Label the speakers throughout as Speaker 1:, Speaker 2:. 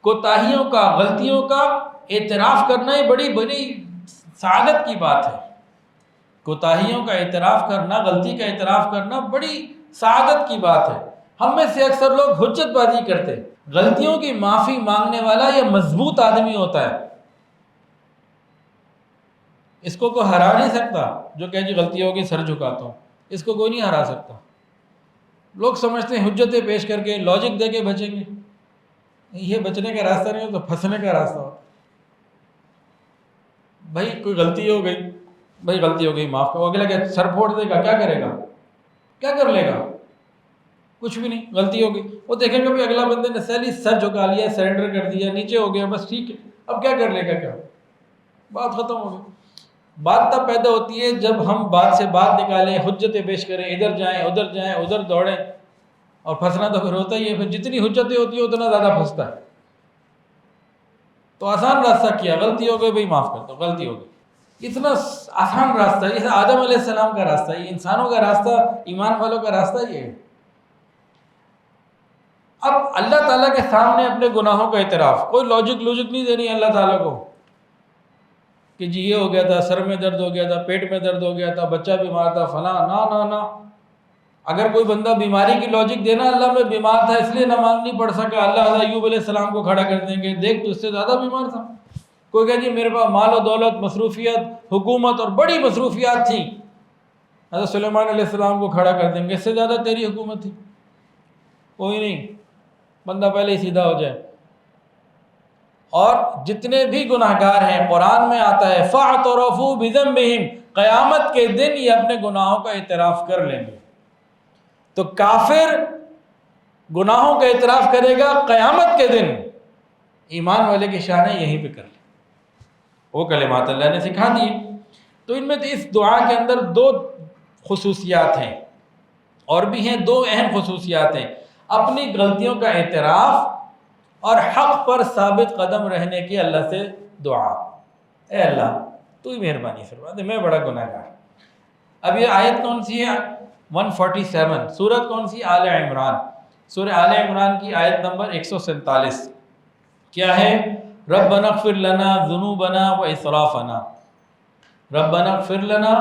Speaker 1: کوتاہیوں کا، غلطیوں کا اعتراف کرنا یہ بڑی بڑی سعادت کی بات ہے۔ کوتاہیوں کا اعتراف کرنا، غلطی کا اعتراف کرنا بڑی سعادت کی بات ہے۔ ہم میں سے اکثر لوگ حجت بازی کرتے، غلطیوں کی معافی مانگنے والا یہ مضبوط آدمی ہوتا ہے، اس کو کوئی ہرا نہیں سکتا۔ جو کہ جی غلطی ہوگی سر جھکاتا ہوں، اس کو کوئی نہیں ہرا سکتا۔ لوگ سمجھتے ہیں حجتیں پیش کر کے، لاجک دے کے بچیں گے، یہ بچنے کا راستہ نہیں ہوتا، پھنسنے کا راستہ ہوتا۔ بھائی کوئی غلطی ہو گئی، بھائی غلطی ہو گئی معاف کرو، اگلا کیا سر پھوڑ دے گا؟ کیا کرے گا؟ کیا کر لے گا؟ کچھ بھی نہیں۔ غلطی ہو گئی، وہ دیکھیں گے بھی اگلا بندے نے سیلی سر جھکا لیا، سرنڈر کر دیا، نیچے ہو گیا، بس ٹھیک ہے، اب کیا کر لے گا؟ کیا بات ختم ہو گئی۔ بات تب پیدا ہوتی ہے جب ہم بات سے بات نکالیں، حجتیں پیش کریں، ادھر جائیں ادھر دوڑیں، اور پھنسنا تو پھر ہوتا ہی ہے۔ پھر جتنی حجتیں ہوتی ہیں اتنا زیادہ پھنستا ہے۔ تو آسان راستہ کیا، غلطی ہو گئی بھائی معاف کر دو، غلطی ہو گئی، اتنا آسان راستہ ہے۔ یہ آدم علیہ السلام کا راستہ، یہ انسانوں کا راستہ، ایمان والوں کا راستہ یہ ہے۔ اب اللہ تعالیٰ کے سامنے اپنے گناہوں کا اعتراف، کوئی لاجک نہیں دینی اللہ تعالیٰ کو کہ جی یہ ہو گیا تھا، سر میں درد ہو گیا تھا، پیٹ میں درد ہو گیا تھا، بچہ بیمار تھا، فلاں، نہ۔ اگر کوئی بندہ بیماری کی لاجک دینا، اللہ میں بیمار تھا اس لیے نماز نہیں پڑھ سکا، اللہ حضرت ایوب علیہ السلام کو کھڑا کر دیں گے، دیکھ تو اس سے زیادہ بیمار تھا۔ کوئی کہے جی میرے پاس مال و دولت، مصروفیت، حکومت اور بڑی مصروفیات تھی، حضرت سلیمان علیہ السلام کو کھڑا کر دیں گے، اس سے زیادہ تیری حکومت تھی۔ کوئی نہیں، بندہ پہلے ہی سیدھا ہو جائے۔ اور جتنے بھی گناہ گار ہیں، قرآن میں آتا ہے فَاعْتَرَفُوا بِذَنبِهِمْ، قیامت کے دن یہ اپنے گناہوں کا اعتراف کر لیں گے۔ تو کافر گناہوں کا اعتراف کرے گا قیامت کے دن، ایمان والے کی شان ہے یہیں پہ کر لیں، وہ کلمات اللہ نے سکھا دیے۔ تو ان میں اس دعا کے اندر دو خصوصیات ہیں، اور بھی ہیں، دو اہم خصوصیات ہیں: اپنی غلطیوں کا اعتراف اور حق پر ثابت قدم رہنے کی اللہ سے دعا۔ اے اللہ تو ہی مہربانی فرما دے، میں بڑا گناہ گار۔ اب یہ آیت کون سی ہے؟ 147۔ سورت کون سی؟ آل عمران۔ سورہ آل عمران کی آیت نمبر 147 کیا ہے؟ ربنا اغفر لنا ذنوبنا واسرافنا، ربنا اغفر لنا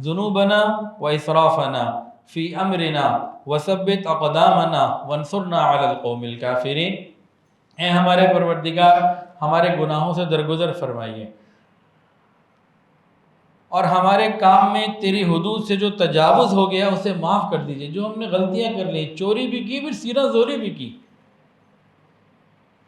Speaker 1: ذنوبنا واسرافنا فی امرنا وثبت اقدامنا وانصرنا علی القوم الکافرین۔ اے ہمارے پروردگار، ہمارے گناہوں سے درگزر فرمائیے، اور ہمارے کام میں تیری حدود سے جو تجاوز ہو گیا اسے معاف کر دیجئے۔ جو ہم نے غلطیاں کر لی، چوری بھی کی، پھر سینہ زوری بھی کی،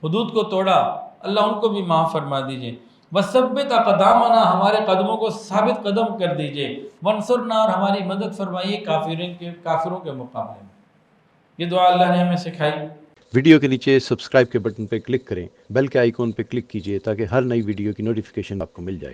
Speaker 1: حدود کو توڑا، اللہ ان کو بھی معاف فرما دیجئے۔ وثبت اقدامنا، ہمارے قدموں کو ثابت قدم کر دیجئے۔ وانصرنا، اور ہماری مدد فرمائیے کافروں کے مقابلے میں۔ یہ دعا اللہ نے ہمیں سکھائی۔
Speaker 2: ویڈیو کے نیچے سبسکرائب کے بٹن پہ کلک کریں، بیل کے آئیکن پہ کلک کیجئے تاکہ ہر نئی ویڈیو کی نوٹیفیکیشن آپ کو مل جائے۔